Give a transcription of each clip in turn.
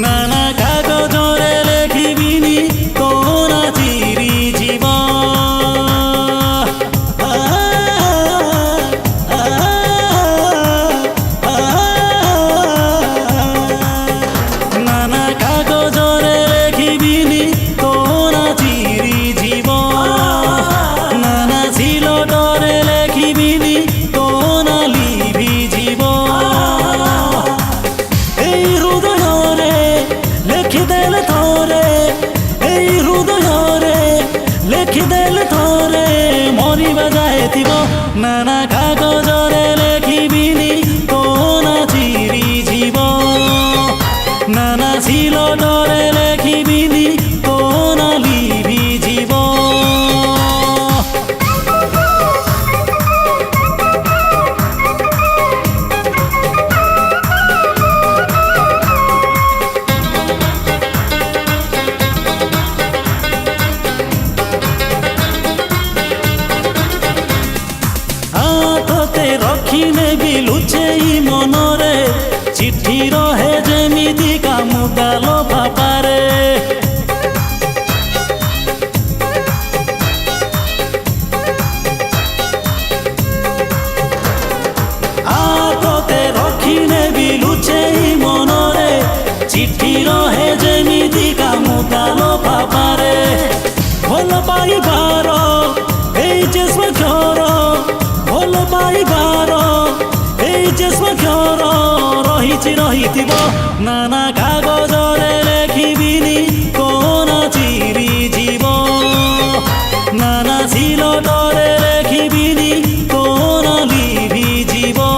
নানা কাগজরে লেখিবিনি তোর চিরি জীবন নানা কাগজরে লেখিবিনি তোর চিরি জীবন নানা সিলটরে লেখিবিনি তোর লিভি জীবন এই হৃদয়রে লেখিদেলে থরে এই হৃদয়রে লেখিদেলে থরে মরিবা যাইতিব নানা কাগজরে লেখিবিনি তোর চিরি জীবন নানা সিলটরে লেখিবিনি তোর লিভি জীবন হাততে রখি নেবি লুচেই মনরে চিঠি রহে যেমিতি কামুদাল ভাপারে হাততে রখি নেবি লুচেই মনরে চিঠি রহে যেমিতি কামুদাল ভাপারে ভাল পাইবার এই যে স্বর ভাল পাইবার এই যে স্বর রহিছি রহিথিব নানা কাগজরে লেখিবিনি কোন চিরি জীবন নানা সিলটরে লেখিবিনি কোন লিভি জীবন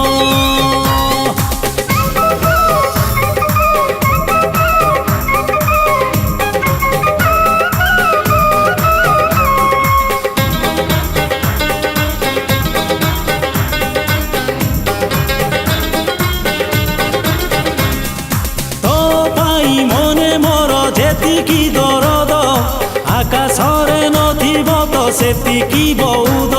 মনে মোর যেতিকি দরদ আকাশরে নথিব তো সেতিকি বৌদ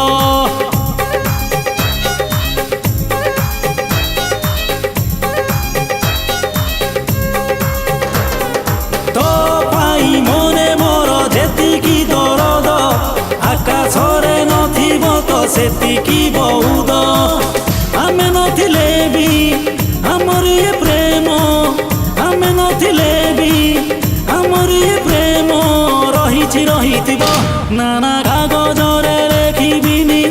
তো পাই মনে মোর যেতিকি দরদ আকাশরে নথিব তো সেতিকি বৌদ আমি নথিলে বি আমার ইয়ে প্রেম আমি নথিলে বি আমার ইয়ে প্রেম রহিছি রহিথিব নানা কাগজরে লেখিবিনি